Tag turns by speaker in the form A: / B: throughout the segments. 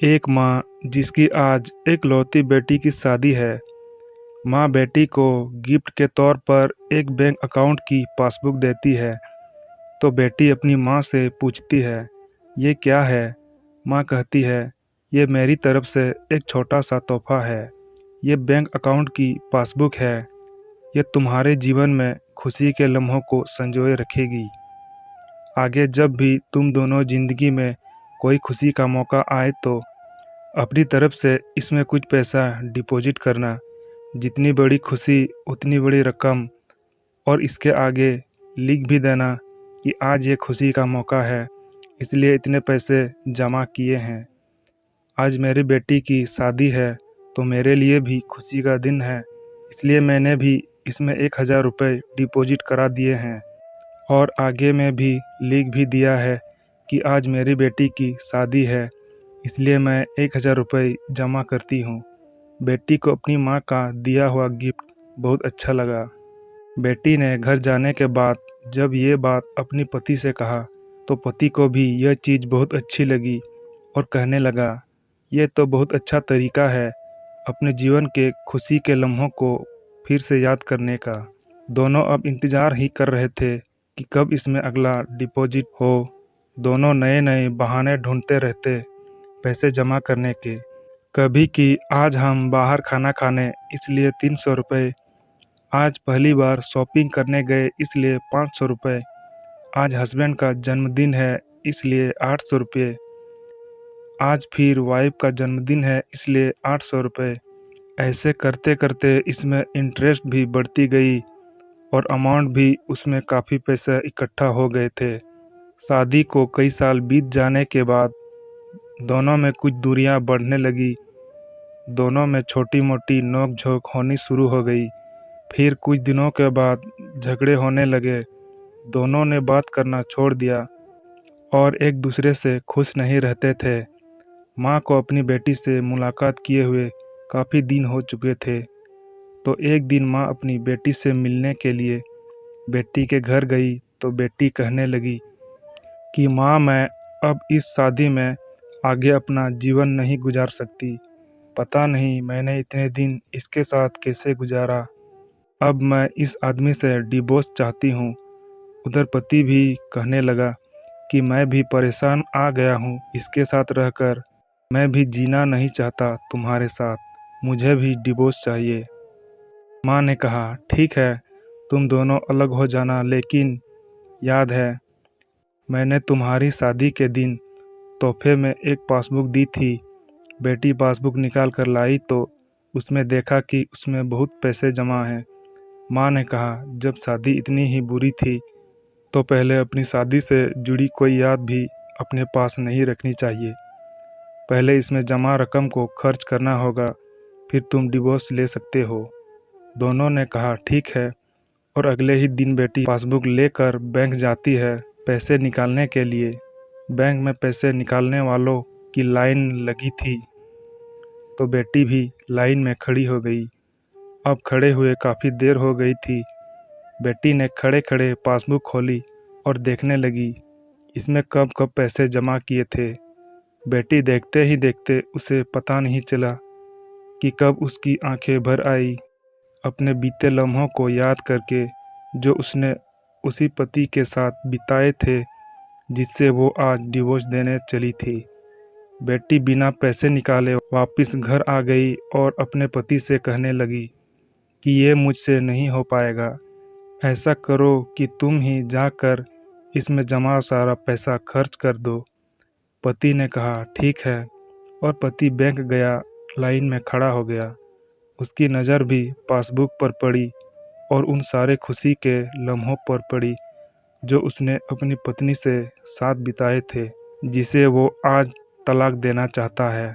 A: एक माँ जिसकी आज एकलौती बेटी की शादी है। माँ बेटी को गिफ्ट के तौर पर एक बैंक अकाउंट की पासबुक देती है। तो बेटी अपनी माँ से पूछती है, ये क्या है? माँ कहती है, ये मेरी तरफ से एक छोटा सा तोहफा है। ये बैंक अकाउंट की पासबुक है। ये तुम्हारे जीवन में खुशी के लम्हों को संजोए रखेगी। आगे जब भी तुम दोनों जिंदगी में कोई खुशी का मौका आए तो अपनी तरफ से इसमें कुछ पैसा डिपॉजिट करना। जितनी बड़ी खुशी उतनी बड़ी रकम। और इसके आगे लिख भी देना कि आज ये खुशी का मौका है, इसलिए इतने पैसे जमा किए हैं। आज मेरी बेटी की शादी है तो मेरे लिए भी खुशी का दिन है, इसलिए मैंने भी इसमें 1,000 रुपये डिपॉजिट करा दिए हैं। और आगे में भी लिख भी दिया है कि आज मेरी बेटी की शादी है, इसलिए मैं 1,000 रुपये जमा करती हूँ। बेटी को अपनी माँ का दिया हुआ गिफ्ट बहुत अच्छा लगा। बेटी ने घर जाने के बाद जब ये बात अपनी पति से कहा तो पति को भी यह चीज़ बहुत अच्छी लगी और कहने लगा, ये तो बहुत अच्छा तरीका है अपने जीवन के खुशी के लम्हों को फिर से याद करने का। दोनों अब इंतज़ार ही कर रहे थे कि कब इसमें अगला डिपॉजिट हो। दोनों नए नए बहाने ढूंढते रहते पैसे जमा करने के। कभी कि आज हम बाहर खाना खाने इसलिए 300 रुपये, आज पहली बार शॉपिंग करने गए इसलिए 500 रुपये, आज हस्बैंड का जन्मदिन है इसलिए 800 रुपये, आज फिर वाइफ का जन्मदिन है इसलिए 800 रुपये। ऐसे करते करते इसमें इंटरेस्ट भी बढ़ती गई और अमाउंट भी उसमें काफ़ी पैसा इकट्ठा हो गए थे। शादी को कई साल बीत जाने के बाद दोनों में कुछ दूरियां बढ़ने लगी। दोनों में छोटी मोटी नोक झोंक होनी शुरू हो गई। फिर कुछ दिनों के बाद झगड़े होने लगे। दोनों ने बात करना छोड़ दिया और एक दूसरे से खुश नहीं रहते थे। माँ को अपनी बेटी से मुलाकात किए हुए काफ़ी दिन हो चुके थे। तो एक दिन माँ अपनी बेटी से मिलने के लिए बेटी के घर गई तो बेटी कहने लगी कि माँ, मैं अब इस शादी में आगे अपना जीवन नहीं गुजार सकती। पता नहीं मैंने इतने दिन इसके साथ कैसे गुजारा। अब मैं इस आदमी से डिवोर्स चाहती हूँ। उधर पति भी कहने लगा कि मैं भी परेशान आ गया हूँ इसके साथ रहकर। मैं भी जीना नहीं चाहता तुम्हारे साथ। मुझे भी डिवोर्स चाहिए। माँ ने कहा, ठीक है, तुम दोनों अलग हो जाना, लेकिन याद है मैंने तुम्हारी शादी के दिन तोहफे में एक पासबुक दी थी। बेटी पासबुक निकाल कर लाई तो उसमें देखा कि उसमें बहुत पैसे जमा हैं। माँ ने कहा, जब शादी इतनी ही बुरी थी तो पहले अपनी शादी से जुड़ी कोई याद भी अपने पास नहीं रखनी चाहिए। पहले इसमें जमा रकम को खर्च करना होगा, फिर तुम डिवोर्स ले सकते हो। दोनों ने कहा, ठीक है। और अगले ही दिन बेटी पासबुक लेकर बैंक जाती है पैसे निकालने के लिए। बैंक में पैसे निकालने वालों की लाइन लगी थी तो बेटी भी लाइन में खड़ी हो गई। अब खड़े हुए काफ़ी देर हो गई थी। बेटी ने खड़े खड़े पासबुक खोली और देखने लगी इसमें कब कब पैसे जमा किए थे। बेटी देखते ही देखते उसे पता नहीं चला कि कब उसकी आंखें भर आई अपने बीते लम्हों को याद करके, जो उसने उसी पति के साथ बिताए थे जिससे वो आज डिवोर्स देने चली थी। बेटी बिना पैसे निकाले वापस घर आ गई और अपने पति से कहने लगी कि ये मुझसे नहीं हो पाएगा। ऐसा करो कि तुम ही जाकर इसमें जमा सारा पैसा खर्च कर दो। पति ने कहा, ठीक है। और पति बैंक गया, लाइन में खड़ा हो गया। उसकी नज़र भी पासबुक पर पड़ी और उन सारे खुशी के लम्हों पर पड़ी जो उसने अपनी पत्नी से साथ बिताए थे, जिसे वो आज तलाक देना चाहता है।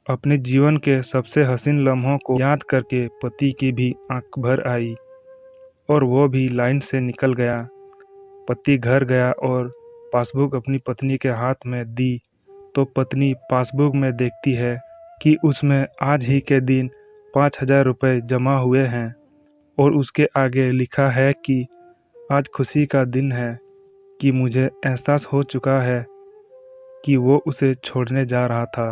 A: अपने जीवन के सबसे हसीन लम्हों को याद करके पति की भी आंख भर आई और वो भी लाइन से निकल गया। पति घर गया और पासबुक अपनी पत्नी के हाथ में दी तो पत्नी पासबुक में देखती है कि उसमें आज ही के दिन 5,000 रुपये जमा हुए हैं और उसके आगे लिखा है कि आज खुशी का दिन है, कि मुझे एहसास हो चुका है कि वो उसे छोड़ने जा रहा था।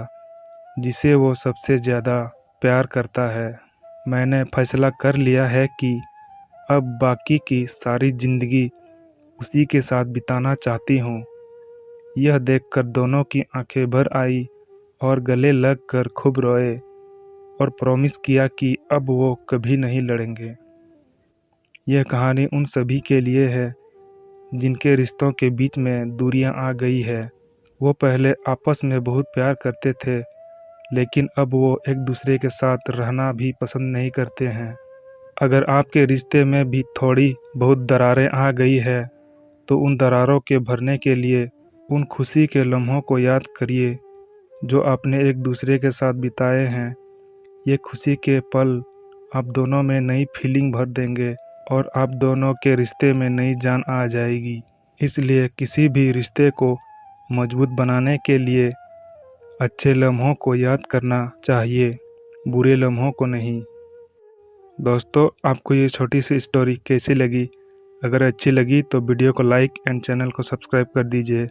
A: जिसे वो सबसे ज़्यादा प्यार करता है। मैंने फैसला कर लिया है कि अब बाकी की सारी ज़िंदगी उसी के साथ बिताना चाहती हूँ। यह देखकर दोनों की आंखें भर आई और गले लगकर खूब रोए और प्रॉमिस किया कि अब वो कभी नहीं लड़ेंगे। यह कहानी उन सभी के लिए है जिनके रिश्तों के बीच में दूरियां आ गई है। वो पहले आपस में बहुत प्यार करते थे, लेकिन अब वो एक दूसरे के साथ रहना भी पसंद नहीं करते हैं। अगर आपके रिश्ते में भी थोड़ी बहुत दरारें आ गई है, तो उन दरारों के भरने के लिए उन खुशी के लम्हों को याद करिए जो आपने एक दूसरे के साथ बिताए हैं। ये खुशी के पल आप दोनों में नई फीलिंग भर देंगे और आप दोनों के रिश्ते में नई जान आ जाएगी। इसलिए किसी भी रिश्ते को मजबूत बनाने के लिए अच्छे लम्हों को याद करना चाहिए, बुरे लम्हों को नहीं। दोस्तों, आपको ये छोटी सी स्टोरी कैसी लगी? अगर अच्छी लगी तो वीडियो को लाइक एंड चैनल को सब्सक्राइब कर दीजिए।